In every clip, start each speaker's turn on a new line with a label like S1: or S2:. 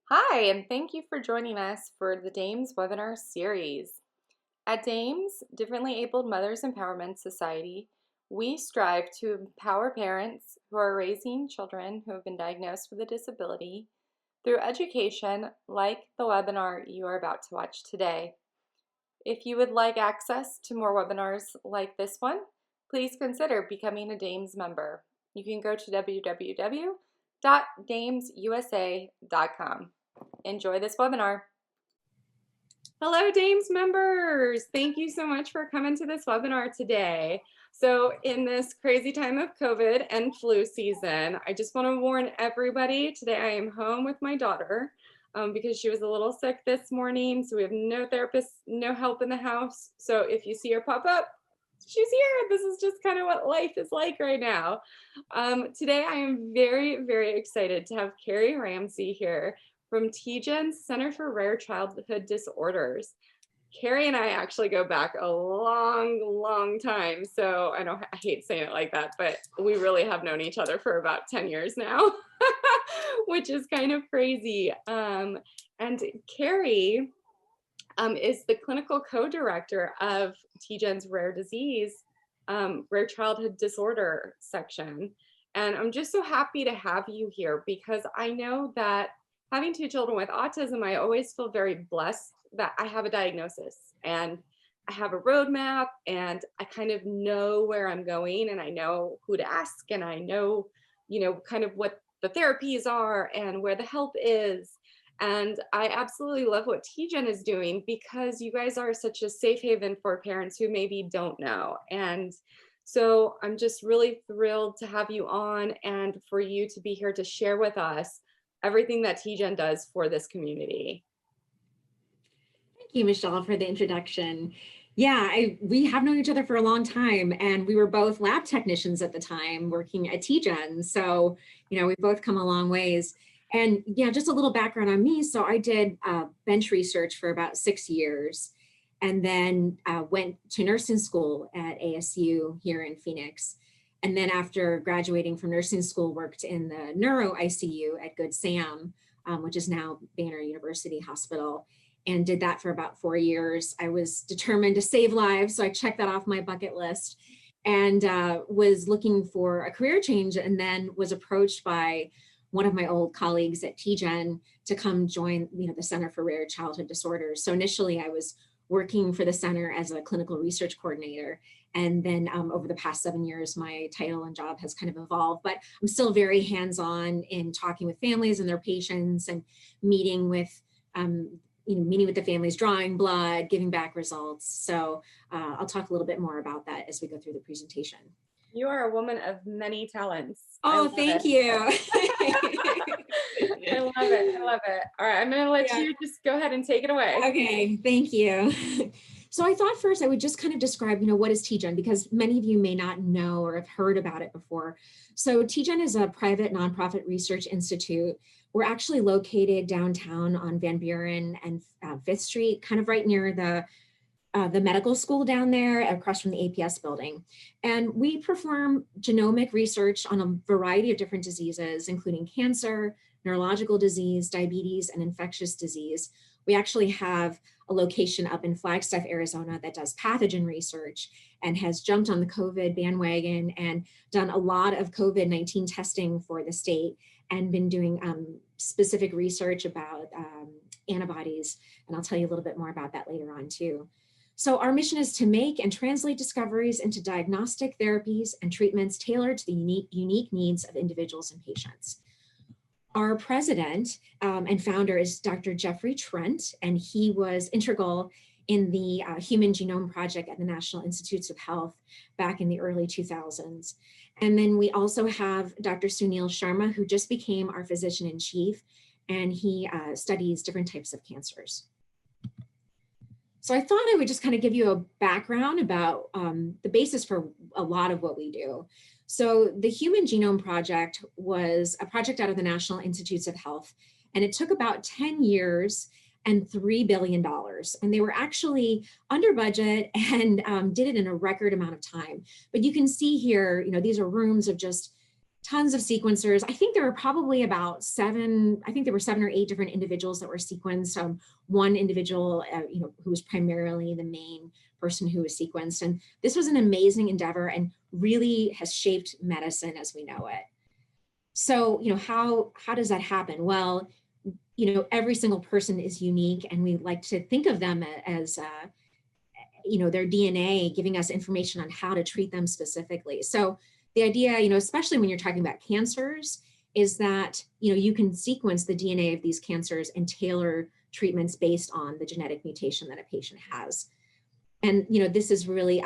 S1: Hi, and thank you for joining us for the DAMES webinar series. At DAMES, Differently Abled Mothers Empowerment Society, we strive to empower parents who are raising children who have been diagnosed with a disability through education like the webinar you are about to watch today. If you would like access to more webinars like this one, please consider becoming a DAMES member. You can go to www.damesusa.com. Enjoy this webinar. Hello, DAMES members. Thank you so much for coming to this webinar today. So in this crazy time of COVID and flu season, I just want to warn everybody, today I am home with my daughter because she was a little sick this morning. So we have no therapist, no help in the house. So if you see her pop up, she's here. This is just kind of what life is like right now. Today I am very, very excited to have Carrie Ramsey here from Tgen's Center for Rare Childhood Disorders. Carrie and I actually go back a long time. So I hate saying it like that, but we really have known each other for about 10 years now, which is kind of crazy. And Carrie is the clinical co-director of Tgen's Rare Childhood Disorder section. And I'm just so happy to have you here because I know that having two children with autism, I always feel very blessed that I have a diagnosis and I have a roadmap and I kind of know where I'm going and I know who to ask and I know, kind of what the therapies are and where the help is. And I absolutely love what Tgen is doing because you guys are such a safe haven for parents who maybe don't know. And so I'm just really thrilled to have you on and for you to be here to share with us everything that Tgen does for this community.
S2: Thank you, Michelle, for the introduction. Yeah, we have known each other for a long time, and we were both lab technicians at the time working at Tgen. So, we've both come a long ways. And yeah, just a little background on me. So I did bench research for about 6 years, and then went to nursing school at ASU here in Phoenix. And then after graduating from nursing school, worked in the neuro ICU at Good Sam, which is now Banner University Hospital, and did that for about 4 years. I was determined to save lives, so I checked that off my bucket list and was looking for a career change, and then was approached by one of my old colleagues at Tgen to come join the Center for Rare Childhood Disorders. So initially I was working for the center as a clinical research coordinator. And then over the past 7 years, my title and job has kind of evolved, but I'm still very hands-on in talking with families and their patients and meeting with the families, drawing blood, giving back results. So I'll talk a little bit more about that as we go through the presentation.
S1: You are a woman of many talents.
S2: Oh, thank you.
S1: I love it. I love it. All right, I'm going to let you just go ahead and take it away.
S2: Okay, thank you. So I thought first I would just kind of describe, what is Tgen, because many of you may not know or have heard about it before. So Tgen is a private nonprofit research institute. We're actually located downtown on Van Buren and 5th Street, kind of right near the medical school down there across from the APS building. And we perform genomic research on a variety of different diseases, including cancer, neurological disease, diabetes, and infectious disease. We actually have a location up in Flagstaff, Arizona that does pathogen research and has jumped on the COVID bandwagon and done a lot of COVID-19 testing for the state and been doing specific research about antibodies. And I'll tell you a little bit more about that later on too. So our mission is to make and translate discoveries into diagnostic therapies and treatments tailored to the unique needs of individuals and patients. Our president and founder is Dr. Jeffrey Trent, and he was integral in the Human Genome Project at the National Institutes of Health back in the early 2000s. And then we also have Dr. Sunil Sharma, who just became our physician-in-chief, and he studies different types of cancers. So I thought I would just kind of give you a background about the basis for a lot of what we do. So the Human Genome Project was a project out of the National Institutes of Health, and it took about 10 years and $3 billion. And they were actually under budget and did it in a record amount of time. But you can see here, these are rooms of just tons of sequencers. I think there were probably about seven or eight different individuals that were sequenced. One individual, who was primarily the main person who was sequenced. And this was an amazing endeavor and really has shaped medicine as we know it. So, how does that happen? Well, every single person is unique, and we like to think of them as, their DNA giving us information on how to treat them specifically. So the idea, especially when you're talking about cancers, is that, you can sequence the DNA of these cancers and tailor treatments based on the genetic mutation that a patient has. And, this is really,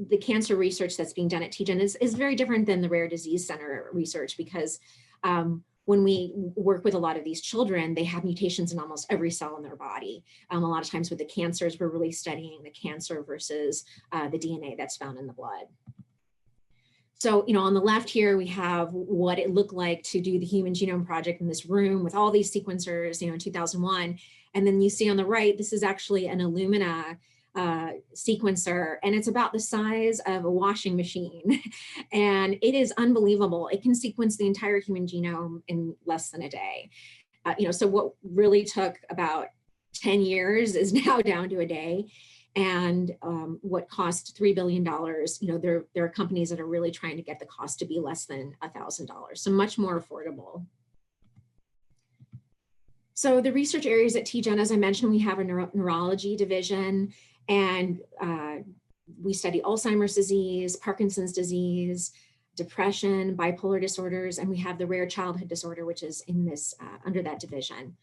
S2: the cancer research that's being done at Tgen is very different than the Rare Disease Center research, because when we work with a lot of these children, they have mutations in almost every cell in their body. A lot of times with the cancers, we're really studying the cancer versus the DNA that's found in the blood. So, on the left here, we have what it looked like to do the Human Genome Project in this room with all these sequencers, in 2001. And then you see on the right, this is actually an Illumina sequencer, and it's about the size of a washing machine. And it is unbelievable. It can sequence the entire human genome in less than a day. So what really took about 10 years is now down to a day. And what cost $3 billion, there are companies that are really trying to get the cost to be less than $1,000, so much more affordable. So the research areas at Tgen, as I mentioned, we have a neurology division, and we study Alzheimer's disease, Parkinson's disease, depression, bipolar disorders, and we have the rare childhood disorder, which is in this under that division.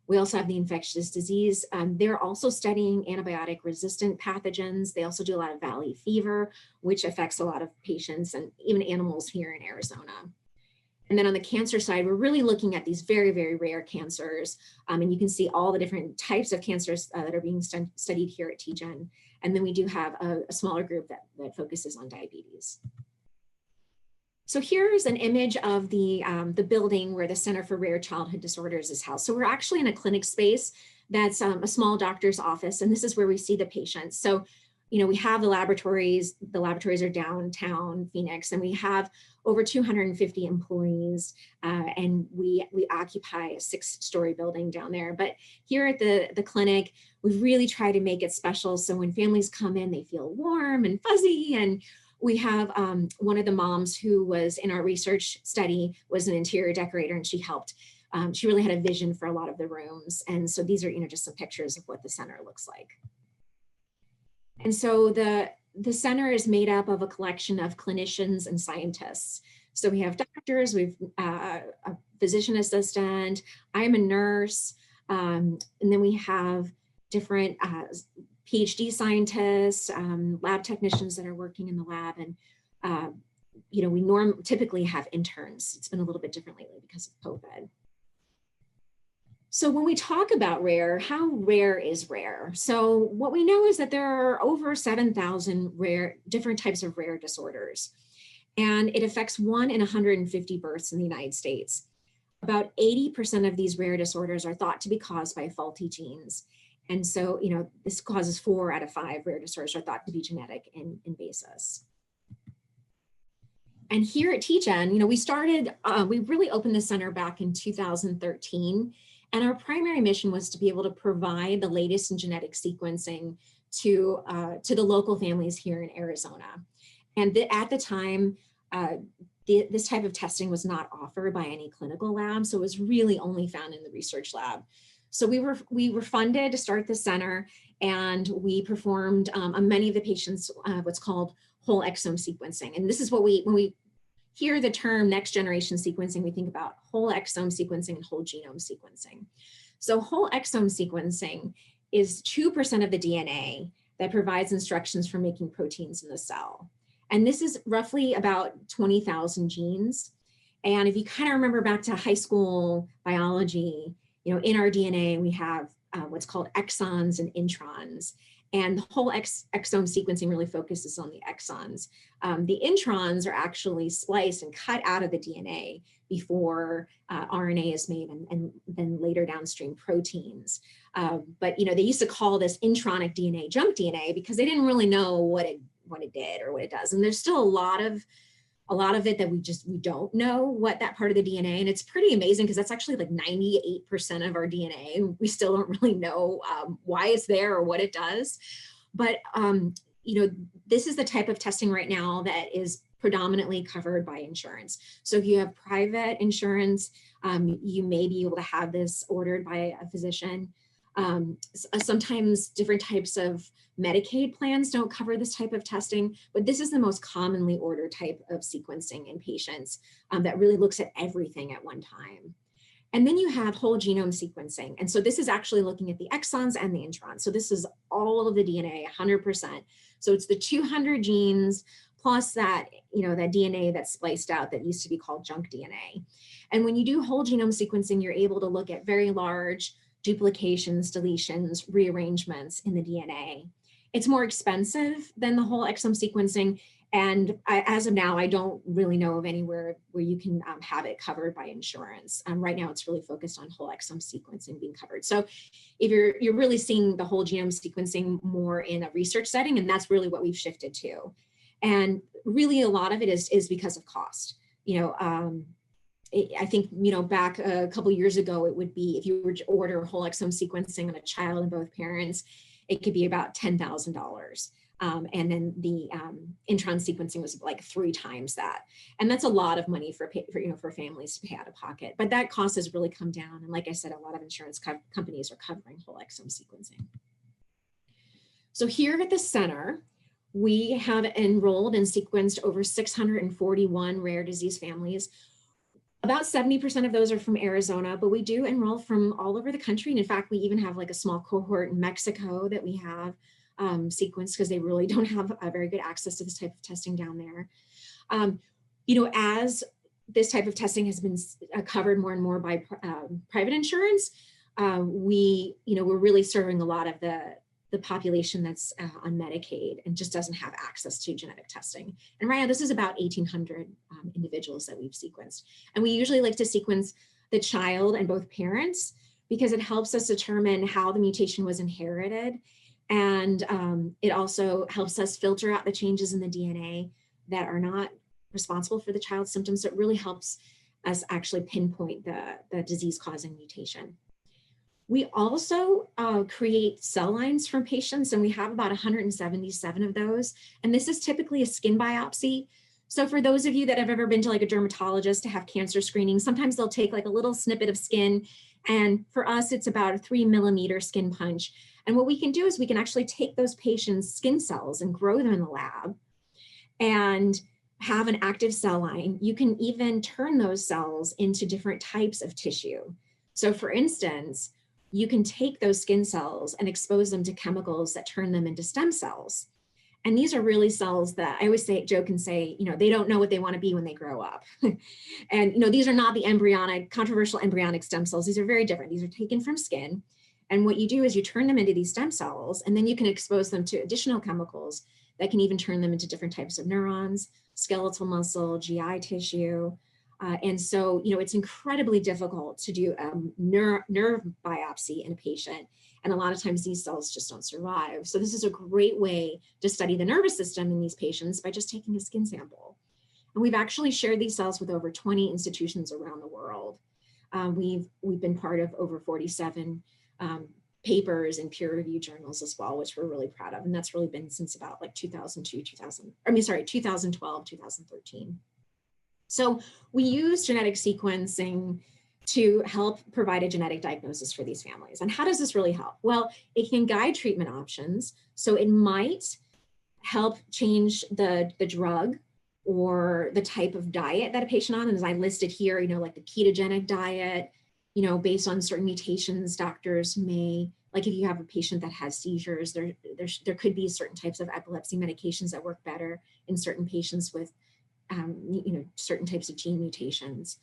S2: We also have the infectious disease. They're also studying antibiotic resistant pathogens. They also do a lot of valley fever, which affects a lot of patients and even animals here in Arizona. And then on the cancer side, we're really looking at these very, very rare cancers. And you can see all the different types of cancers that are being studied here at Tgen. And then we do have a smaller group that focuses on diabetes. So here's an image of the building where the Center for Rare Childhood Disorders is housed. So we're actually in a clinic space that's a small doctor's office, and this is where we see the patients. So, we have the laboratories. The laboratories are downtown Phoenix, and we have over 250 employees, and we occupy a 6-story building down there. But here at the clinic, we really try to make it special. So when families come in, they feel warm and fuzzy. And we have one of the moms who was in our research study was an interior decorator, and she helped. She really had a vision for a lot of the rooms. And so these are, just some pictures of what the center looks like. And so the center is made up of a collection of clinicians and scientists. So we have doctors, we've a physician assistant, I'm a nurse, and then we have different PhD scientists, lab technicians that are working in the lab, and we typically have interns. It's been a little bit different lately because of COVID. So when we talk about rare, how rare is rare? So what we know is that there are over 7,000 different types of rare disorders, and it affects 1 in 150 births in the United States. About 80% of these rare disorders are thought to be caused by faulty genes. And so, this causes 4 out of 5 rare disorders are thought to be genetic in basis. And here at Tgen, we really opened the center back in 2013. And our primary mission was to be able to provide the latest in genetic sequencing to the local families here in Arizona. And at the time, this type of testing was not offered by any clinical lab, so it was really only found in the research lab. So we were funded to start the center, and we performed on many of the patients what's called whole exome sequencing. And this is what when we hear the term next generation sequencing, we think about whole exome sequencing and whole genome sequencing. So whole exome sequencing is 2% of the DNA that provides instructions for making proteins in the cell. And this is roughly about 20,000 genes. And if you kind of remember back to high school biology, in our DNA, we have what's called exons and introns. And the whole exome sequencing really focuses on the exons. The introns are actually spliced and cut out of the DNA before RNA is made and then later downstream proteins. But they used to call this intronic DNA junk DNA because they didn't really know what it did or what it does. And there's still a lot of a lot of it that we don't know what that part of the DNA, and it's pretty amazing because that's actually like 98% of our DNA. We still don't really know why it's there or what it does. But, this is the type of testing right now that is predominantly covered by insurance. So if you have private insurance, you may be able to have this ordered by a physician. Sometimes different types of Medicaid plans don't cover this type of testing, but this is the most commonly ordered type of sequencing in patients that really looks at everything at one time. And then you have whole genome sequencing. And so this is actually looking at the exons and the introns. So this is all of the DNA, 100%. So it's the 200 genes plus that, that DNA that's spliced out that used to be called junk DNA. And when you do whole genome sequencing, you're able to look at very large duplications, deletions, rearrangements in the DNA. It's more expensive than the whole exome sequencing. And as of now, I don't really know of anywhere where you can have it covered by insurance. Right now, it's really focused on whole exome sequencing being covered. So if you're really seeing the whole genome sequencing more in a research setting, and that's really what we've shifted to. And really a lot of it is because of cost. I think, back a couple of years ago, it would be, if you were to order whole exome sequencing on a child and both parents, it could be about $10,000. And then the intron sequencing was like 3 times that. And that's a lot of money for families to pay out of pocket. But that cost has really come down. And like I said, a lot of insurance companies are covering whole exome sequencing. So here at the center, we have enrolled and sequenced over 641 rare disease families. About 70% of those are from Arizona, but we do enroll from all over the country. And in fact, we even have like a small cohort in Mexico that we have sequenced because they really don't have a very good access to this type of testing down there. As this type of testing has been covered more and more by private insurance, we're really serving a lot of the population that's on Medicaid and just doesn't have access to genetic testing. And right now, this is about 1,800 individuals that we've sequenced. And we usually like to sequence the child and both parents because it helps us determine how the mutation was inherited. And it also helps us filter out the changes in the DNA that are not responsible for the child's symptoms. So it really helps us actually pinpoint the disease-causing mutation. We also create cell lines from patients, and we have about 177 of those. And this is typically a skin biopsy. So for those of you that have ever been to like a dermatologist to have cancer screening, sometimes they'll take like a little snippet of skin. And for us, it's about a 3-millimeter skin punch. And what we can do is we can actually take those patients' skin cells and grow them in the lab and have an active cell line. You can even turn those cells into different types of tissue. So for instance, you can take those skin cells and expose them to chemicals that turn them into stem cells. And these are really cells that I always joke and say, they don't know what they want to be when they grow up. And, these are not the controversial embryonic stem cells. These are very different. These are taken from skin. And what you do is you turn them into these stem cells, and then you can expose them to additional chemicals that can even turn them into different types of neurons, skeletal muscle, GI tissue. And so, it's incredibly difficult to do a nerve biopsy in a patient. And a lot of times these cells just don't survive. So this is a great way to study the nervous system in these patients by just taking a skin sample. And we've actually shared these cells with over 20 institutions around the world. We've been part of over 47 papers in peer-reviewed journals as well, which we're really proud of. And that's really been since about like 2012, 2013. So we use genetic sequencing to help provide a genetic diagnosis for these families. And how does this really help? Well, it can guide treatment options. So it might help change the drug or the type of diet that a patient on. And as I listed here, like the ketogenic diet, based on certain mutations, doctors may, like if you have a patient that has seizures, there could be certain types of epilepsy medications that work better in certain patients with certain types of gene mutations.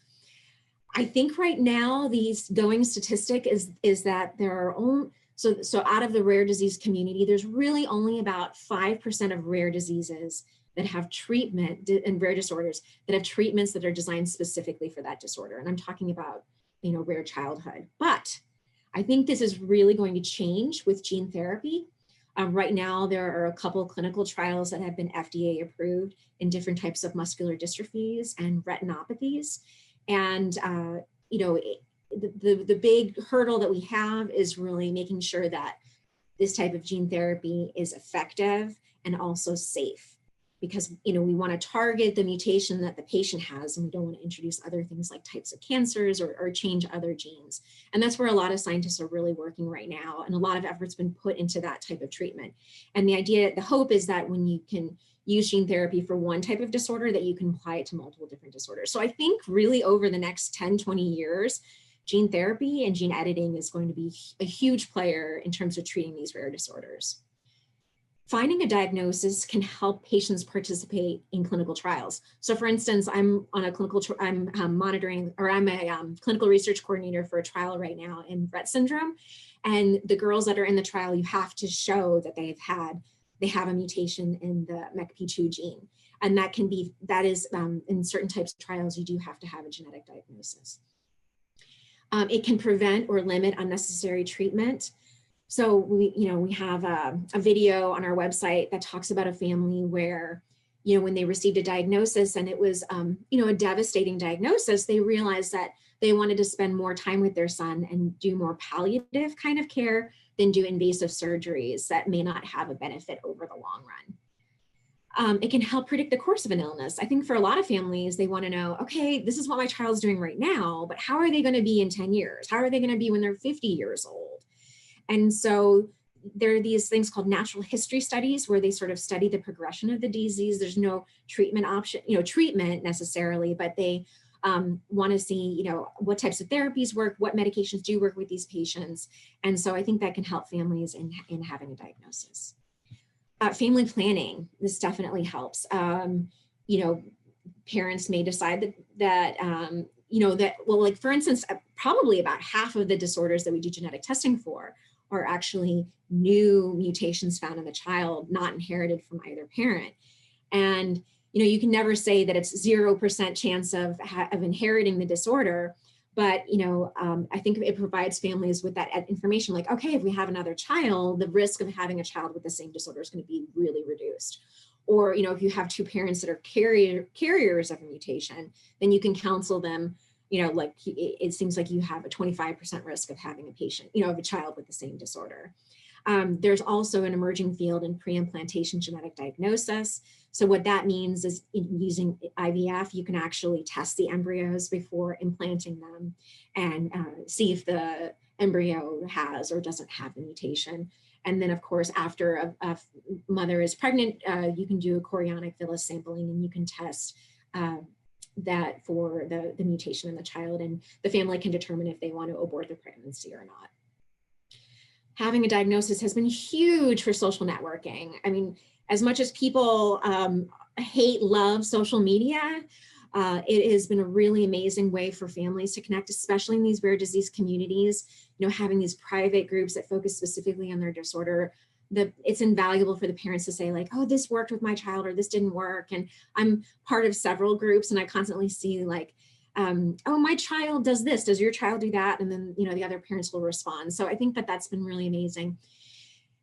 S2: I think right now these going statistic is that there are only, so out of the rare disease community, there's really only about 5% of rare diseases that have treatment and rare disorders that have treatments that are designed specifically for that disorder. And I'm talking about, rare childhood. But I think this is really going to change with gene therapy. Right now, there are a couple clinical trials that have been FDA approved in different types of muscular dystrophies and retinopathies. And, the big hurdle that we have is really making sure that this type of gene therapy is effective and also safe, because we want to target the mutation that the patient has, and we don't want to introduce other things like types of cancers or change other genes. And that's where a lot of scientists are really working right now, and a lot of effort's been put into that type of treatment. And the hope is that when you can use gene therapy for one type of disorder, that you can apply it to multiple different disorders. So I think really over the next 10, 20 years, gene therapy and gene editing is going to be a huge player in terms of treating these rare disorders. Finding a diagnosis can help patients participate in clinical trials. So for instance, I'm on a I'm monitoring, or I'm a clinical research coordinator for a trial right now in Rett syndrome. And the girls that are in the trial, you have to show that they have a mutation in the MECP2 gene. And that is in certain types of trials, you do have to have a genetic diagnosis. It can prevent or limit unnecessary treatment. So we have a video on our website that talks about a family where, when they received a diagnosis and it was, a devastating diagnosis, they realized that they wanted to spend more time with their son and do more palliative kind of care than do invasive surgeries that may not have a benefit over the long run. It can help predict the course of an illness. I think for a lot of families, they want to know, okay, this is what my child's doing right now, but how are they going to be in 10 years? How are they going to be when they're 50 years old? And so there are these things called natural history studies where they sort of study the progression of the disease. There's no treatment option, treatment necessarily, but they want to see, what types of therapies work, what medications do work with these patients. And so I think that can help families in having a diagnosis. Family planning, this definitely helps. Parents may decide that like for instance, probably about half of the disorders that we do genetic testing for are actually new mutations found in the child, not inherited from either parent. And, you can never say that it's 0% chance of inheriting the disorder, but, I think it provides families with that information, like, okay, if we have another child, the risk of having a child with the same disorder is going to be really reduced. Or, if you have two parents that are carriers of a mutation, then you can counsel them, like it seems like you have a 25% risk of having a patient, of a child with the same disorder. There's also an emerging field in pre-implantation genetic diagnosis. So what that means is using IVF, you can actually test the embryos before implanting them and see if the embryo has or doesn't have the mutation. And then of course, after a mother is pregnant, you can do a chorionic villus sampling and you can test that for the mutation in the child, and the family can determine if they want to abort the pregnancy or not. Having a diagnosis has been huge for social networking. I mean, as much as people love social media, it has been a really amazing way for families to connect, especially in these rare disease communities. Having these private groups that focus specifically on their disorder, it's invaluable for the parents to say like, oh, this worked with my child or this didn't work. And I'm part of several groups and I constantly see like, oh, my child does this, does your child do that? And then, the other parents will respond. So I think that that's been really amazing.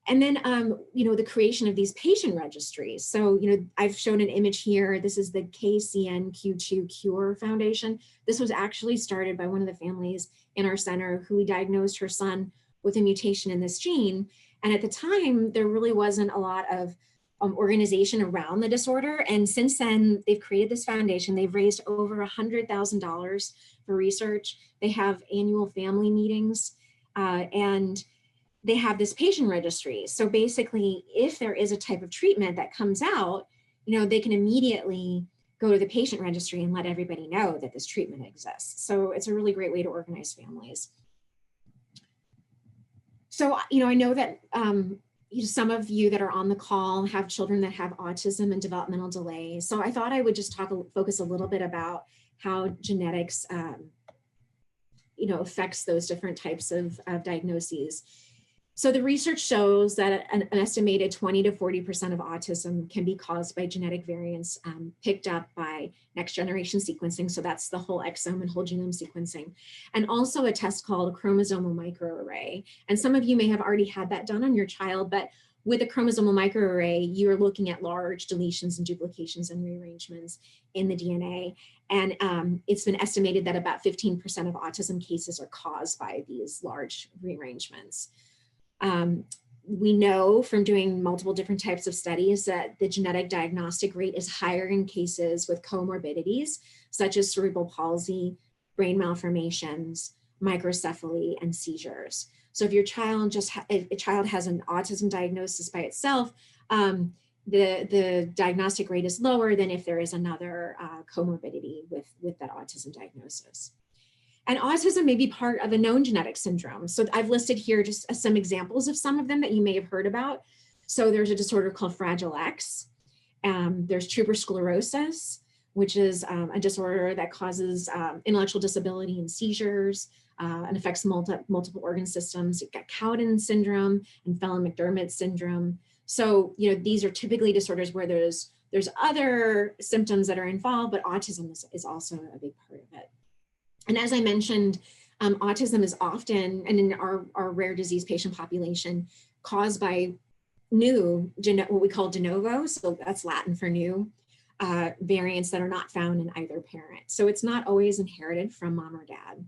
S2: And then, the creation of these patient registries. So, I've shown an image here. This is the KCNQ2 Cure Foundation. This was actually started by one of the families in our center who diagnosed her son with a mutation in this gene. And at the time, there really wasn't a lot of organization around the disorder. And since then, they've created this foundation. They've raised over $100,000 for research. They have annual family meetings and they have this patient registry. So basically, if there is a type of treatment that comes out, they can immediately go to the patient registry and let everybody know that this treatment exists. So it's a really great way to organize families. So, I know that some of you that are on the call have children that have autism and developmental delay. So I thought I would just focus a little bit about how genetics, affects those different types of diagnoses. So the research shows that an estimated 20 to 40% of autism can be caused by genetic variants picked up by next generation sequencing. So that's the whole exome and whole genome sequencing. And also a test called chromosomal microarray. And some of you may have already had that done on your child, but with a chromosomal microarray, you're looking at large deletions and duplications and rearrangements in the DNA. And it's been estimated that about 15% of autism cases are caused by these large rearrangements. We know from doing multiple different types of studies that the genetic diagnostic rate is higher in cases with comorbidities, such as cerebral palsy, brain malformations, microcephaly, and seizures. So if your child if a child has an autism diagnosis by itself, the diagnostic rate is lower than if there is another comorbidity with that autism diagnosis. And autism may be part of a known genetic syndrome. So I've listed here just some examples of some of them that you may have heard about. So there's a disorder called Fragile X. There's tuberous sclerosis, which is a disorder that causes intellectual disability and seizures and affects multiple organ systems. You've got Cowden syndrome and Phelan-McDermid syndrome. So, these are typically disorders where there's other symptoms that are involved, but autism is also a big part of it. And as I mentioned, autism is often, and in our rare disease patient population, caused by new, what we call de novo, so that's Latin for new, variants that are not found in either parent. So it's not always inherited from mom or dad.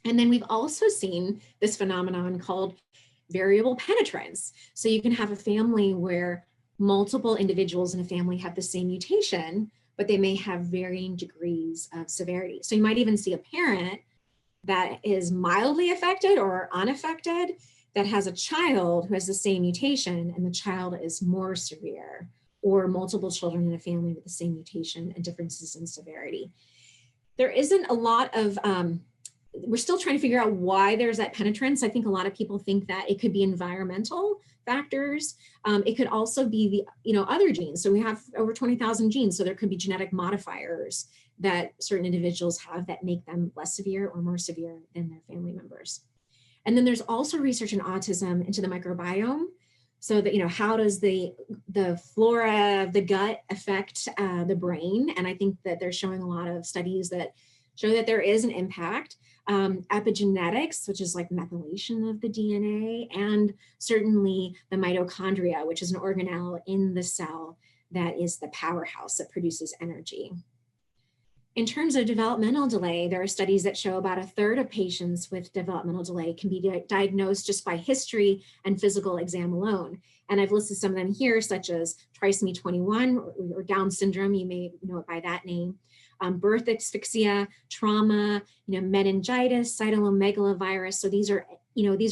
S2: And then we've also seen this phenomenon called variable penetrance. So you can have a family where multiple individuals in a family have the same mutation, but they may have varying degrees of severity. So you might even see a parent that is mildly affected or unaffected that has a child who has the same mutation and the child is more severe, or multiple children in a family with the same mutation and differences in severity. There isn't a lot of, we're still trying to figure out why there's that penetrance. I think a lot of people think that it could be environmental factors. It could also be the other genes. So we have over 20,000 genes. So there could be genetic modifiers that certain individuals have that make them less severe or more severe than their family members. And then there's also research in autism into the microbiome. So that, how does the flora of the gut affect the brain? And I think that they're showing a lot of studies that show that there is an impact. Epigenetics, which is like methylation of the DNA, and certainly the mitochondria, which is an organelle in the cell that is the powerhouse that produces energy. In terms of developmental delay, there are studies that show about a third of patients with developmental delay can be diagnosed just by history and physical exam alone. And I've listed some of them here, such as trisomy 21 or Down syndrome, you may know it by that name, birth asphyxia, trauma, meningitis, cytomegalovirus. So these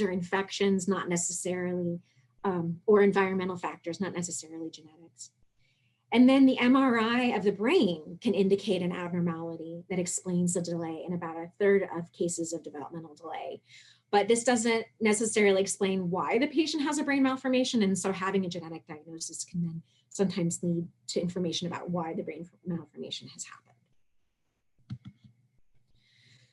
S2: are infections, not necessarily, or environmental factors, not necessarily genetics. And then the MRI of the brain can indicate an abnormality that explains the delay in about a third of cases of developmental delay. But this doesn't necessarily explain why the patient has a brain malformation. And so having a genetic diagnosis can then sometimes lead to information about why the brain malformation has happened.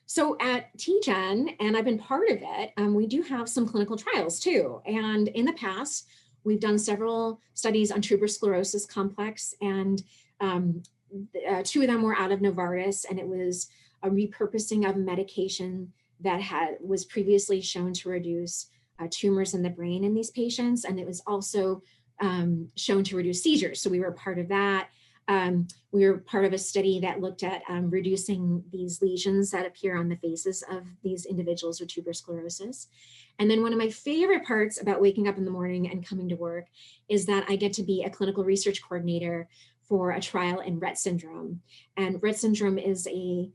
S2: So at Tgen, and I've been part of it, we do have some clinical trials too. And in the past, we've done several studies on tuberous sclerosis complex, and two of them were out of Novartis, and it was a repurposing of medication that was previously shown to reduce tumors in the brain in these patients, and it was also shown to reduce seizures. So we were part of that. We were part of a study that looked at reducing these lesions that appear on the faces of these individuals with tuberous sclerosis. And then one of my favorite parts about waking up in the morning and coming to work is that I get to be a clinical research coordinator for a trial in Rett syndrome. And Rett syndrome is a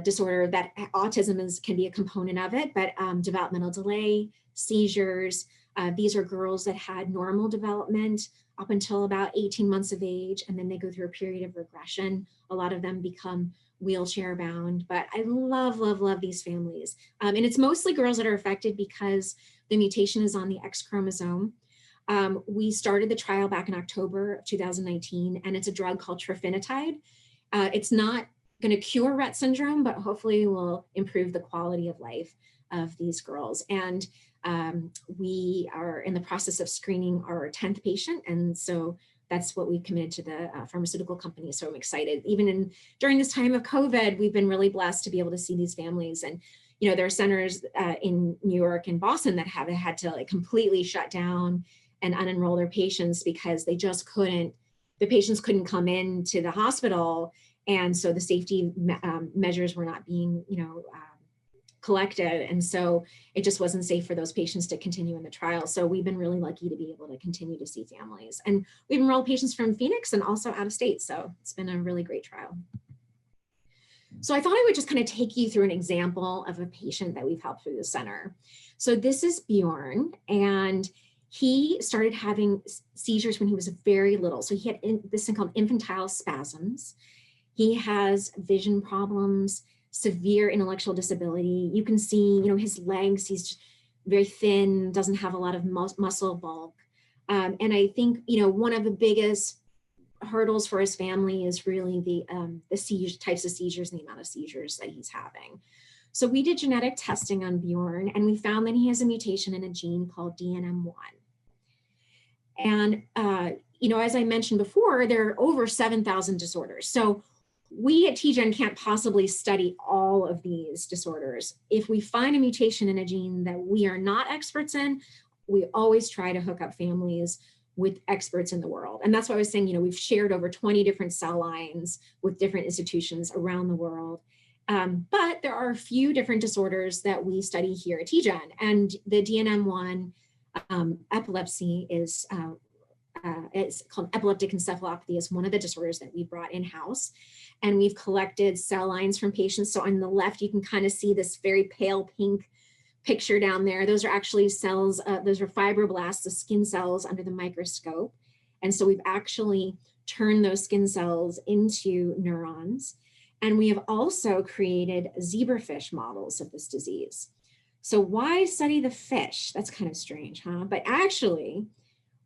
S2: disorder that autism can be a component of it, but developmental delay, seizures, these are girls that had normal development up until about 18 months of age, and then they go through a period of regression. A lot of them become wheelchair bound, but I love, love, love these families. And it's mostly girls that are affected because the mutation is on the X chromosome. We started the trial back in October of 2019, and it's a drug called trofinetide. It's not going to cure Rett syndrome, but hopefully will improve the quality of life of these girls. And we are in the process of screening our 10th patient. And so that's what we committed to the pharmaceutical company. So I'm excited. Even during this time of COVID, we've been really blessed to be able to see these families. And, there are centers in New York and Boston that have had to completely shut down and unenroll their patients because they just couldn't, the patients couldn't come in to the hospital. And so the safety measures were not being, collected. And so it just wasn't safe for those patients to continue in the trial. So we've been really lucky to be able to continue to see families. And we've enrolled patients from Phoenix and also out of state. So it's been a really great trial. So I thought I would just kind of take you through an example of a patient that we've helped through the center. So this is Bjorn, and he started having seizures when he was very little. So he had this thing called infantile spasms. He has vision problems, severe intellectual disability. You can see, his legs, he's very thin, doesn't have a lot of muscle bulk. And I think, one of the biggest hurdles for his family is really the types of seizures and the amount of seizures that he's having. So we did genetic testing on Bjorn, and we found that he has a mutation in a gene called DNM1. And, as I mentioned before, there are over 7,000 disorders. So we at Tgen can't possibly study all of these disorders. If we find a mutation in a gene that we are not experts in, we always try to hook up families with experts in the world. And that's why I was saying, we've shared over 20 different cell lines with different institutions around the world. But there are a few different disorders that we study here at Tgen. And the DNM1 epilepsy is it's called epileptic encephalopathy, is one of the disorders that we brought in-house. And we've collected cell lines from patients. So on the left, you can kind of see this very pale pink picture down there. Those are actually cells, those are fibroblasts, the skin cells under the microscope. And so we've actually turned those skin cells into neurons. And we have also created zebrafish models of this disease. So why study the fish? That's kind of strange, huh? But actually,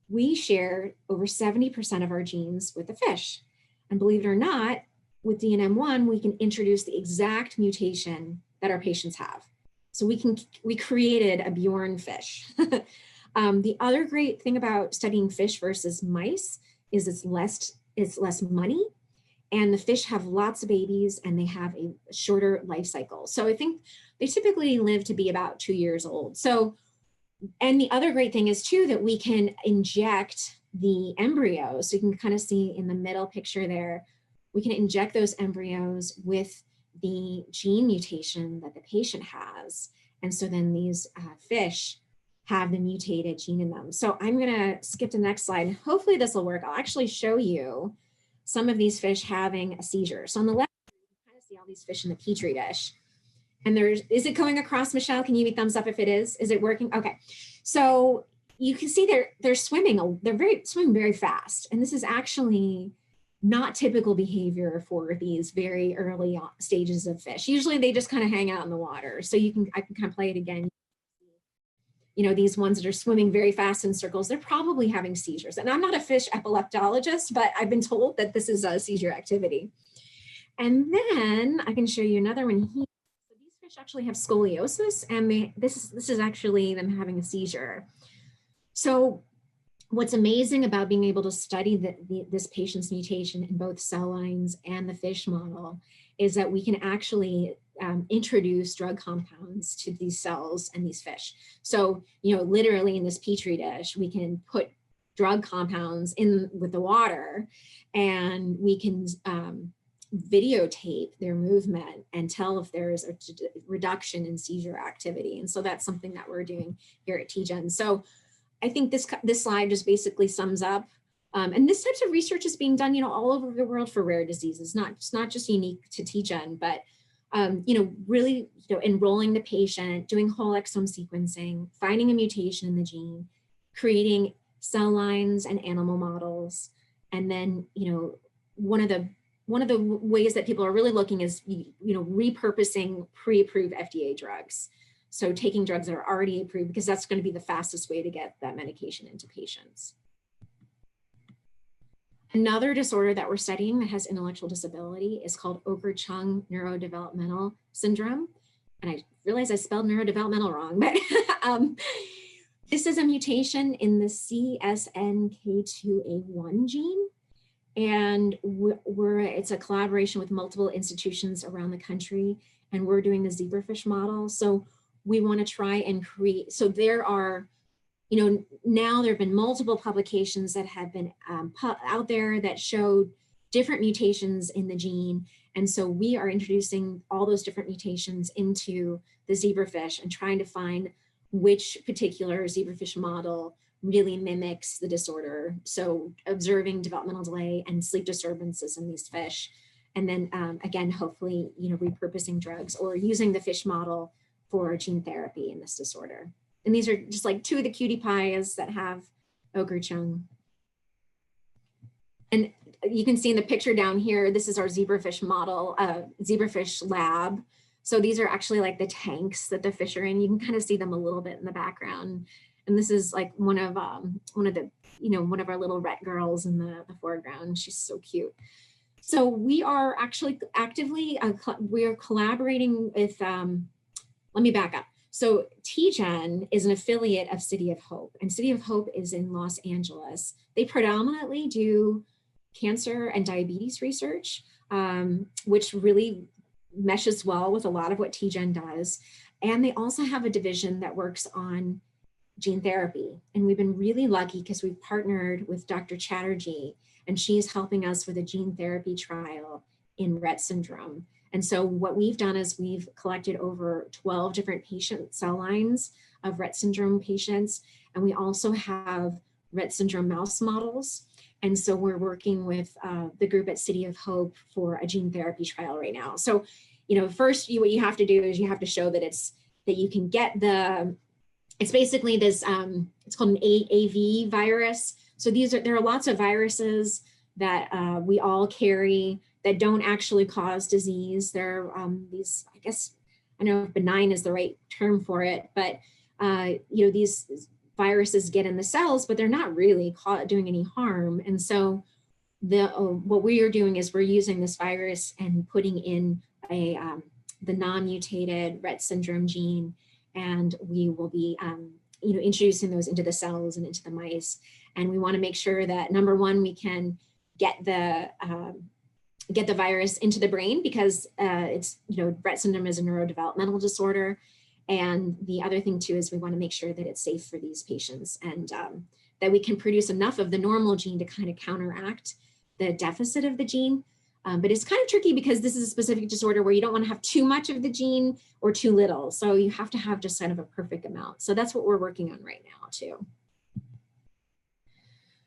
S2: we share over 70% of our genes with the fish. And believe it or not, with DNM1, we can introduce the exact mutation that our patients have. So we created a Bjorn fish. The other great thing about studying fish versus mice is it's less money, and the fish have lots of babies and they have a shorter life cycle. So I think they typically live to be about 2 years old. So, and the other great thing is too, that we can inject the embryos. So you can kind of see in the middle picture there, we can inject those embryos with the gene mutation that the patient has. And so then these fish have the mutated gene in them. So I'm gonna skip to the next slide. And hopefully this will work. I'll actually show you some of these fish having a seizure. So on the left, you can kind of see all these fish in the Petri dish. And is it going across, Michelle? Can you give me a thumbs up if it is? Is it working? Okay. So you can see they're swimming. They're swimming very fast. And this is actually not typical behavior for these very early stages of fish. Usually they just kind of hang out in the water. So I can kind of play it again. These ones that are swimming very fast in circles, they're probably having seizures. And I'm not a fish epileptologist, but I've been told that this is a seizure activity. And then I can show you another one here. So these fish actually have scoliosis, and this is actually them having a seizure. So what's amazing about being able to study this patient's mutation in both cell lines and the fish model is that we can actually introduce drug compounds to these cells and these fish. So, literally in this Petri dish, we can put drug compounds in with the water, and we can videotape their movement and tell if there's a reduction in seizure activity. And so that's something that we're doing here at Tgen. So I think this slide just basically sums up, and this types of research is being done, all over the world for rare diseases. It's not just unique to Tgen, but really, enrolling the patient, doing whole exome sequencing, finding a mutation in the gene, creating cell lines and animal models, and then, one of the ways that people are really looking is, repurposing pre-approved FDA drugs. So taking drugs that are already approved, because that's going to be the fastest way to get that medication into patients. Another disorder that we're studying that has intellectual disability is called Oker-Chung neurodevelopmental syndrome. And I realize I spelled neurodevelopmental wrong, but this is a mutation in the CSNK2A1 gene. And it's a collaboration with multiple institutions around the country, and we're doing the zebrafish model. So we want to try and create, so there are, now there have been multiple publications that have been out there that show different mutations in the gene. And so we are introducing all those different mutations into the zebrafish and trying to find which particular zebrafish model really mimics the disorder. So observing developmental delay and sleep disturbances in these fish. And then again, hopefully, repurposing drugs or using the fish model for gene therapy in this disorder. And these are just like two of the cutie pies that have ochre chung. And you can see in the picture down here, this is our zebrafish model, zebrafish lab. So these are actually like the tanks that the fish are in. You can kind of see them a little bit in the background. And this is like one of our little ret girls in the foreground. She's so cute. So we are actually actively, we are collaborating with, let me back up. So Tgen is an affiliate of City of Hope, and City of Hope is in Los Angeles. They predominantly do cancer and diabetes research, which really meshes well with a lot of what Tgen does. And they also have a division that works on gene therapy. And we've been really lucky because we've partnered with Dr. Chatterjee, and she's helping us with a gene therapy trial in Rett syndrome. And so what we've done is we've collected over 12 different patient cell lines of Rett syndrome patients. And we also have Rett syndrome mouse models. And so we're working with the group at City of Hope for a gene therapy trial right now. So, first what you have to do is you have to show that that you can get it's basically this, it's called an AAV virus. So there are lots of viruses that we all carry that don't actually cause disease. There are these, I guess, I don't know if benign is the right term for it, but these viruses get in the cells, but they're not really doing any harm. And so what we are doing is we're using this virus and putting in the non-mutated Rett syndrome gene, and we will be introducing those into the cells and into the mice. And we want to make sure that, number one, we can get the virus into the brain, because Rett syndrome is a neurodevelopmental disorder. And the other thing too is we want to make sure that it's safe for these patients, and that we can produce enough of the normal gene to kind of counteract the deficit of the gene. But it's kind of tricky because this is a specific disorder where you don't want to have too much of the gene or too little. So you have to have just kind of a perfect amount. So that's what we're working on right now too.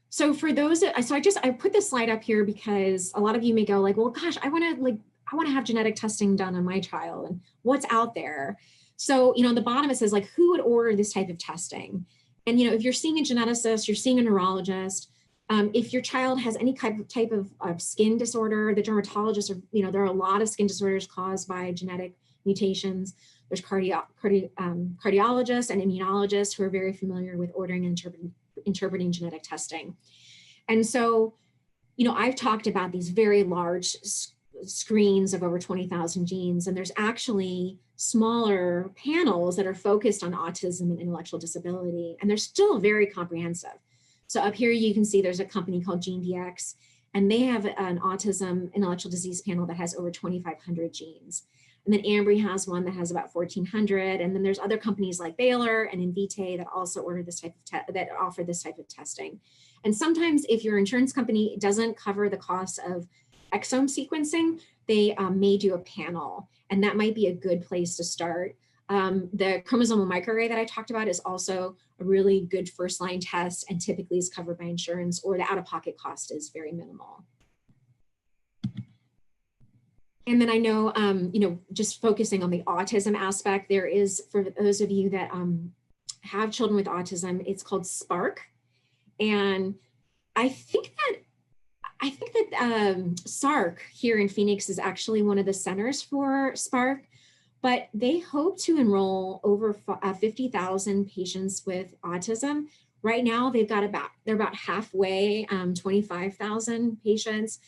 S2: So for those, I put this slide up here because a lot of you may go like, well, gosh, I want to have genetic testing done on my child, and what's out there. So, on the bottom, it says like, who would order this type of testing? And, if you're seeing a geneticist, you're seeing a neurologist, if your child has any type of skin disorder, the dermatologist, there are a lot of skin disorders caused by genetic mutations. There's cardiologists and immunologists who are very familiar with ordering and interpreting genetic testing. And so, I've talked about these very large screens of over 20,000 genes, and there's actually smaller panels that are focused on autism and intellectual disability, and they're still very comprehensive. So up here you can see there's a company called GeneDx, and they have an autism intellectual disease panel that has over 2,500 genes. And then Ambry has one that has about 1,400, and then there's other companies like Baylor and Invitae that also order this type of that offer this type of testing. And sometimes if your insurance company doesn't cover the cost of exome sequencing, they may do a panel, and that might be a good place to start. The chromosomal microarray that I talked about is also a really good first line test, and typically is covered by insurance, or the out-of-pocket cost is very minimal. And then I know, just focusing on the autism aspect, there is, for those of you that have children with autism, it's called SPARK. And I think that SARC here in Phoenix is actually one of the centers for SPARK, but they hope to enroll over 50,000 patients with autism. Right now, they're about halfway, 25,000 patients.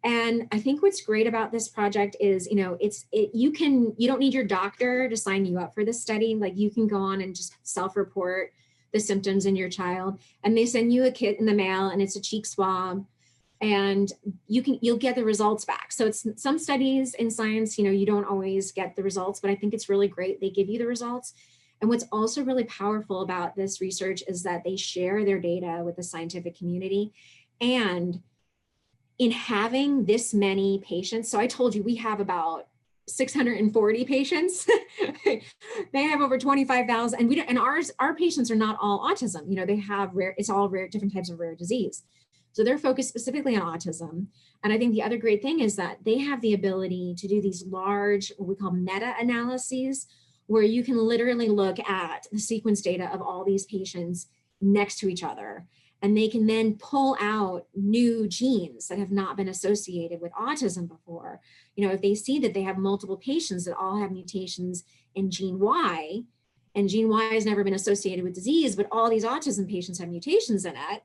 S2: And I think what's great about this project is, you don't need your doctor to sign you up for this study. Like, you can go on and just self-report the symptoms in your child, and they send you a kit in the mail, and it's a cheek swab, and you'll get the results back. So it's some studies in science, you don't always get the results, but I think it's really great they give you the results. And what's also really powerful about this research is that they share their data with the scientific community. And in having this many patients, so I told you we have about 640 patients. They have over 25,000, and our patients are not all autism. They have it's all rare, different types of rare disease. So they're focused specifically on autism. And I think the other great thing is that they have the ability to do these large, what we call meta-analyses, where you can literally look at the sequence data of all these patients next to each other. And they can then pull out new genes that have not been associated with autism before. If they see that they have multiple patients that all have mutations in gene Y, and gene Y has never been associated with disease, but all these autism patients have mutations in it,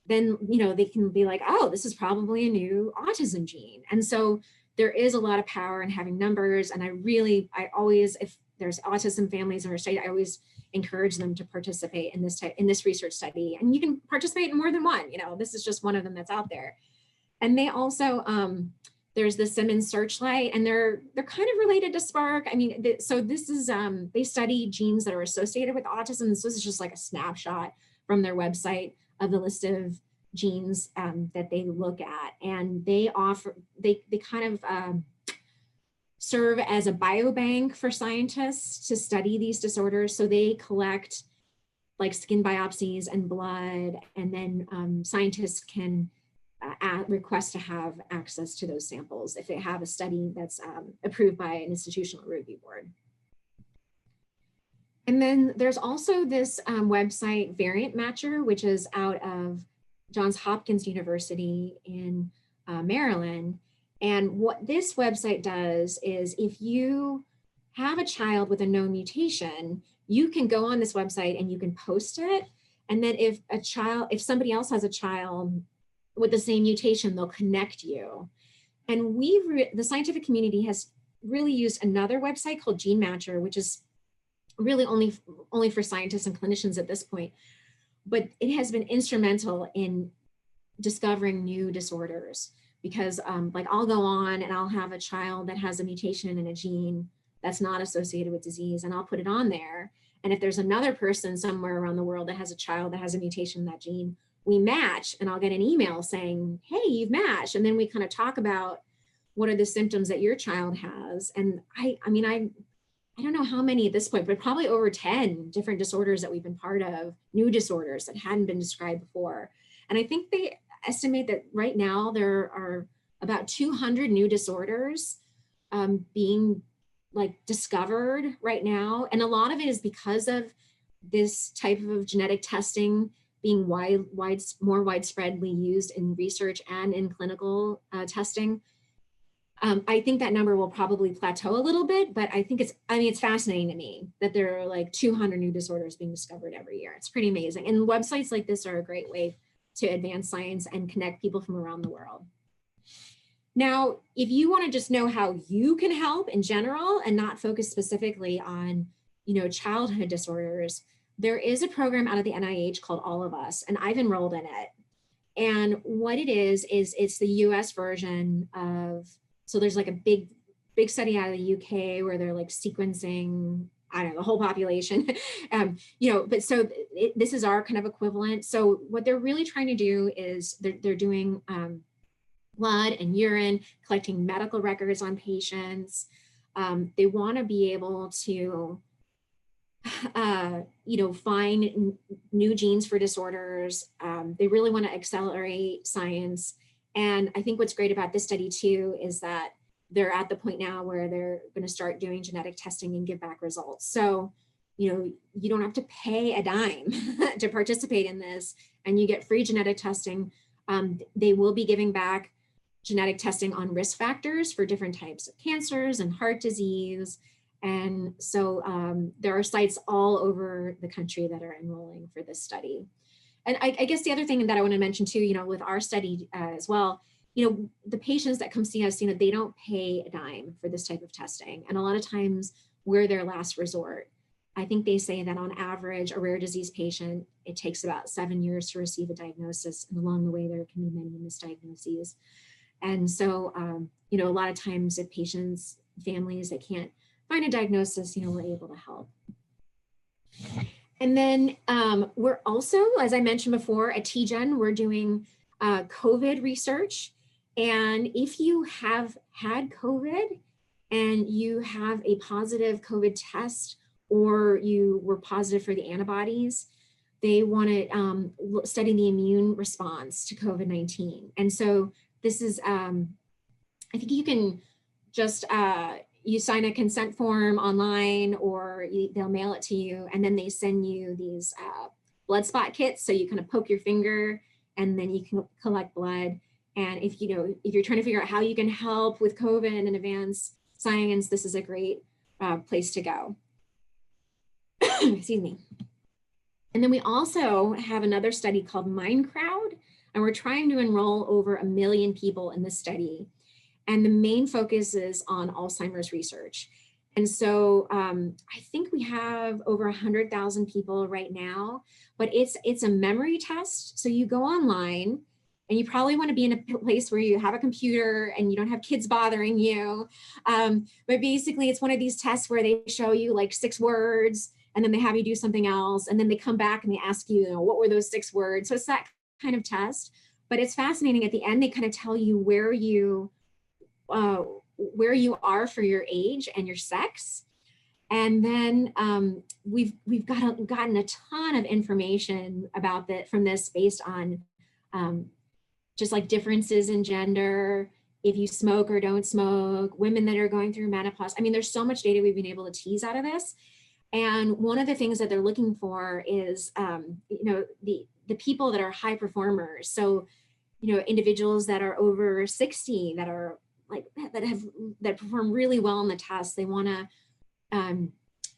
S2: then they can be like, oh, this is probably a new autism gene. And so there is a lot of power in having numbers. And I always, if there's autism families in our state, I always encourage them to participate in this research study. And you can participate in more than one. This is just one of them that's out there. And they also, there's the Simmons Searchlight, and they're kind of related to Spark. I mean, so this is, they study genes that are associated with autism. This is just like a snapshot from their website of the list of genes that they look at. And they kind of serve as a biobank for scientists to study these disorders. So they collect like skin biopsies and blood, and then scientists can request to have access to those samples if they have a study that's approved by an institutional review board. And then there's also this website, Variant Matcher, which is out of Johns Hopkins University in Maryland. And what this website does is, if you have a child with a known mutation, you can go on this website and you can post it. And then if somebody else has a child with the same mutation, they'll connect you. And the scientific community has really used another website called Gene Matcher, which is really only for scientists and clinicians at this point. But it has been instrumental in discovering new disorders, because like I'll go on and I'll have a child that has a mutation in a gene that's not associated with disease, and I'll put it on there. And if there's another person somewhere around the world that has a child that has a mutation in that gene, we match, and I'll get an email saying, hey, you've matched. And then we kind of talk about what are the symptoms that your child has. And I don't know how many at this point, but probably over 10 different disorders that we've been part of, new disorders that hadn't been described before. And I think they estimate that right now there are about 200 new disorders being like discovered right now. And a lot of it is because of this type of genetic testing being more widespreadly used in research and in clinical testing. I think that number will probably plateau a little bit, but I think it's fascinating to me that there are like 200 new disorders being discovered every year. It's pretty amazing. And websites like this are a great way to advance science and connect people from around the world. Now, if you want to just know how you can help in general and not focus specifically on, childhood disorders, there is a program out of the NIH called All of Us, and I've enrolled in it. And what it is it's the US version of, so there's like a big study out of the UK where they're like sequencing, I don't know, the whole population, but so this is our kind of equivalent. So what they're really trying to do is they're doing blood and urine, collecting medical records on patients. They want to be able to, find new genes for disorders. They really want to accelerate science. And I think what's great about this study too is that they're at the point now where they're going to start doing genetic testing and give back results. So, you don't have to pay a dime to participate in this, and you get free genetic testing. They will be giving back genetic testing on risk factors for different types of cancers and heart disease. And so there are sites all over the country that are enrolling for this study. And I guess the other thing that I want to mention too, with our study as well, the patients that come see us, they don't pay a dime for this type of testing. And a lot of times we're their last resort. I think they say that on average, a rare disease patient, it takes about 7 years to receive a diagnosis. And along the way, there can be many misdiagnoses. And so, a lot of times if patients, families that can't find a diagnosis, we're able to help. And then we're also, as I mentioned before, at Tgen, we're doing COVID research. And if you have had COVID and you have a positive COVID test, or you were positive for the antibodies, they want to study the immune response to COVID-19. And so this is, I think you can just, you sign a consent form online, or they'll mail it to you, and then they send you these blood spot kits. So you kind of poke your finger and then you can collect blood. And if you're trying to figure out how you can help with COVID and advanced science, this is a great place to go. Excuse me. And then we also have another study called MindCrowd, and we're trying to enroll over 1 million people in this study. And the main focus is on Alzheimer's research. And so I think we have over 100,000 people right now, but it's a memory test. So you go online, and you probably want to be in a place where you have a computer and you don't have kids bothering you. But basically it's one of these tests where they show you like 6 words, and then they have you do something else. And then they come back and they ask you, what were those 6 words? So it's that kind of test, but it's fascinating. At the end, they kind of tell you where you are for your age and your sex. And then we've gotten a ton of information about that from this, based on just like differences in gender, if you smoke or don't smoke, women that are going through menopause. I mean, there's so much data we've been able to tease out of this. And one of the things that they're looking for is, the people that are high performers. So, individuals that are over 60, that are that perform really well on the test. They want to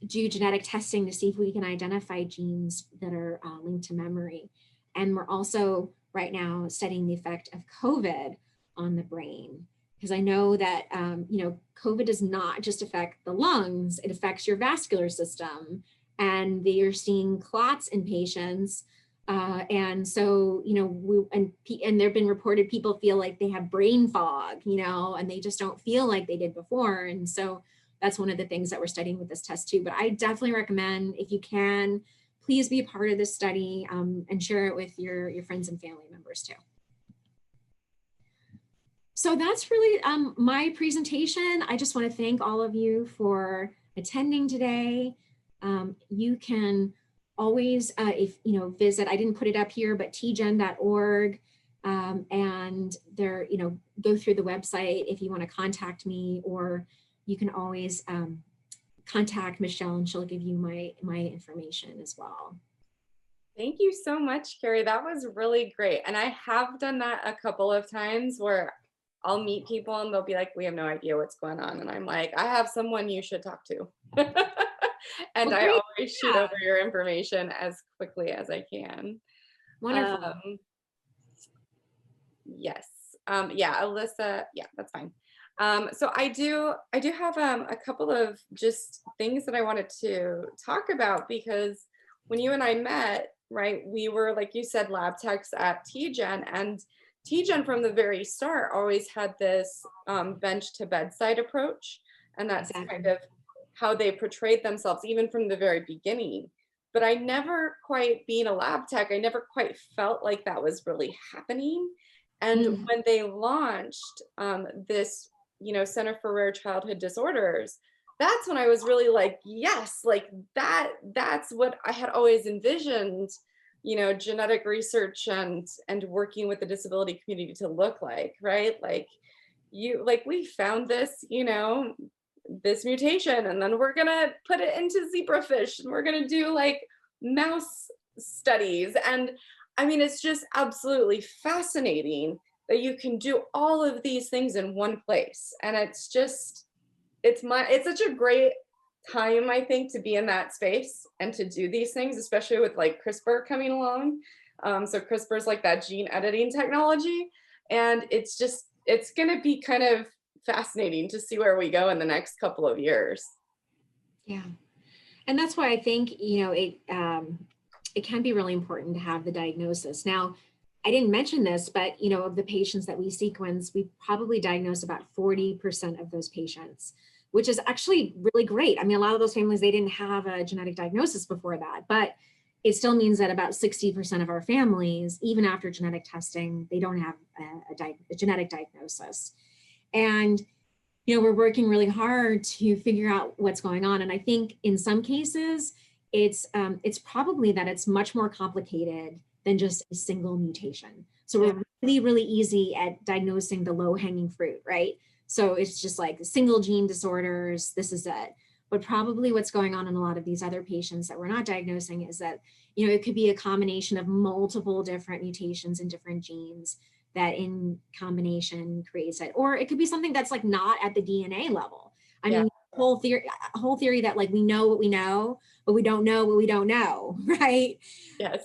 S2: do genetic testing to see if we can identify genes that are linked to memory. And we're also right now studying the effect of COVID on the brain, because I know that COVID does not just affect the lungs; it affects your vascular system, and they are seeing clots in patients. And so, and there have been reported people feel like they have brain fog, and they just don't feel like they did before. And so that's one of the things that we're studying with this test too. But I definitely recommend, if you can, please be a part of this study and share it with your friends and family members too. So that's really my presentation. I just want to thank all of you for attending today. You can always, visit, I didn't put it up here, but tgen.org, and there, go through the website if you want to contact me, or you can always contact Michelle and she'll give you my information as well.
S1: Thank you so much, Carrie. That was really great. And I have done that a couple of times where I'll meet people and they'll be like, we have no idea what's going on. And I'm like, I have someone you should talk to. And
S2: well,
S1: I always shoot over your information as quickly as I can.
S2: Wonderful.
S1: Yes. Yeah, Alyssa. Yeah, that's fine. So I do have a couple of just things that I wanted to talk about, because when you and I met, right, we were, like you said, lab techs at Tgen, and Tgen from the very start always had this bench to bedside approach, and that's kind of how they portrayed themselves even from the very beginning. But I never quite, being a lab tech, I never quite felt like that was really happening. And when they launched this, Center for Rare Childhood Disorders, that's when I was really like, yes, like that's what I had always envisioned, genetic research and working with the disability community to look like, right? Like we found this, this mutation, and then we're gonna put it into zebrafish, and we're gonna do like mouse studies. And I mean, it's just absolutely fascinating that you can do all of these things in one place. And it's just, it's such a great time, I think, to be in that space and to do these things, especially with like CRISPR coming along. So CRISPR is like that gene editing technology. And it's gonna be kind of fascinating to see where we go in the next couple of years.
S2: Yeah. And that's why I think, it can be really important to have the diagnosis. Now, I didn't mention this, but, of the patients that we sequence, we probably diagnose about 40% of those patients. which is actually really great. I mean, a lot of those families, they didn't have a genetic diagnosis before that, but it still means that about 60% of our families, even after genetic testing, they don't have a genetic diagnosis. And, we're working really hard to figure out what's going on. And I think in some cases, it's probably that it's much more complicated than just a single mutation. So we're really, really easy at diagnosing the low-hanging fruit, right? So it's just like single gene disorders, this is it. But probably what's going on in a lot of these other patients that we're not diagnosing is that, it could be a combination of multiple different mutations in different genes that in combination creates it. Or it could be something that's like not at the DNA level. I mean, whole theory that like we know what we know, but we don't know what we don't know, right?
S1: Yes.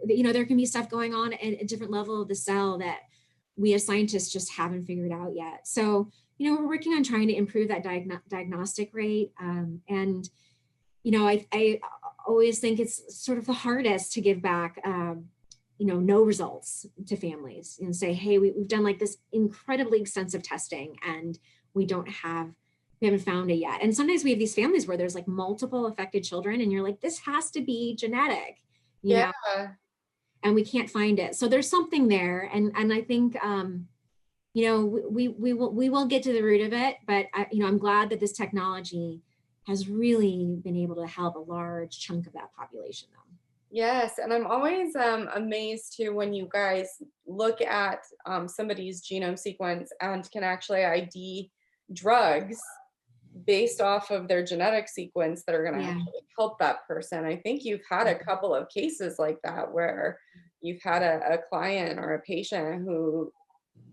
S2: There can be stuff going on at a different level of the cell that we as scientists just haven't figured out yet. So, we're working on trying to improve that diagnostic rate. And, I always think it's sort of the hardest to give back, no results to families and say, hey, we've done like this incredibly extensive testing and we haven't found it yet. And sometimes we have these families where there's like multiple affected children and you're like, this has to be genetic, know, and we can't find it. So there's something there. And I think, we will get to the root of it, but I'm glad that this technology has really been able to help a large chunk of that population though.
S1: Yes, and I'm always amazed too when you guys look at somebody's genome sequence and can actually ID drugs based off of their genetic sequence that are going to actually help that person. I think you've had a couple of cases like that where you've had a client or a patient who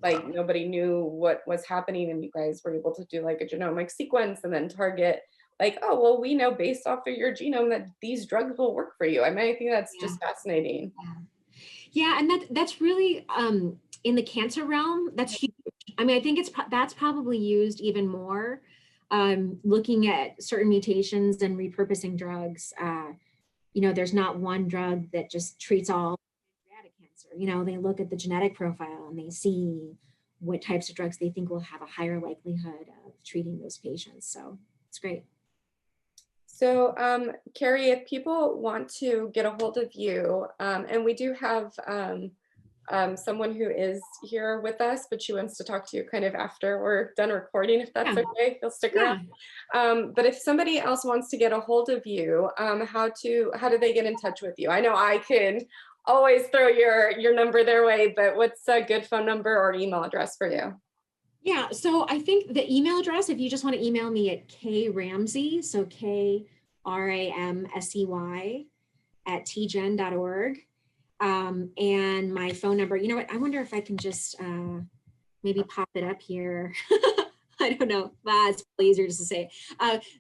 S1: like nobody knew what was happening and you guys were able to do like a genomic sequence and then target like, oh, well, we know based off of your genome that these drugs will work for you. I mean, I think that's just fascinating.
S2: Yeah, and that's really in the cancer realm, that's huge. I mean, I think that's probably used even more, looking at certain mutations and repurposing drugs. There's not one drug that just treats all pancreatic cancer. They look at the genetic profile and they see what types of drugs they think will have a higher likelihood of treating those patients. So it's great.
S1: So, Carrie, if people want to get a hold of you, and we do have someone who is here with us, but she wants to talk to you kind of after we're done recording, if that's okay, you'll stick around. But if somebody else wants to get a hold of you, how do they get in touch with you? I know I can always throw your number their way, but what's a good phone number or email address for you?
S2: Yeah, so I think the email address, if you just want to email me at kramsey, so KRAMSEY at tgen.org. And my phone number, you know what, I wonder if I can just maybe pop it up here. I don't know, it's probably easier just to say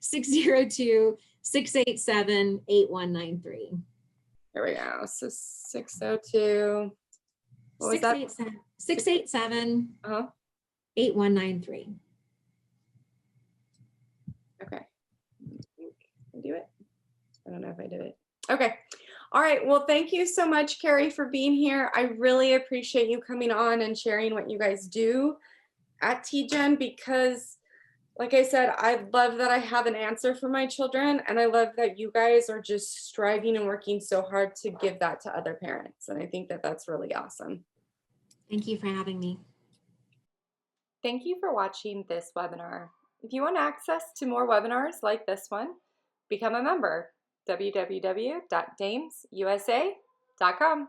S2: 602-687-8193.
S1: There we go, so 602, what was that?
S2: 687 8193.
S1: Okay. Do it. I don't know if I did it. Okay. All right. Well, thank you so much, Carrie, for being here. I really appreciate you coming on and sharing what you guys do at Tgen because, like I said, I love that I have an answer for my children, and I love that you guys are just striving and working so hard to give that to other parents. And I think that that's really awesome.
S2: Thank you for having me.
S1: Thank you for watching this webinar. If you want access to more webinars like this one, become a member, www.damesusa.com.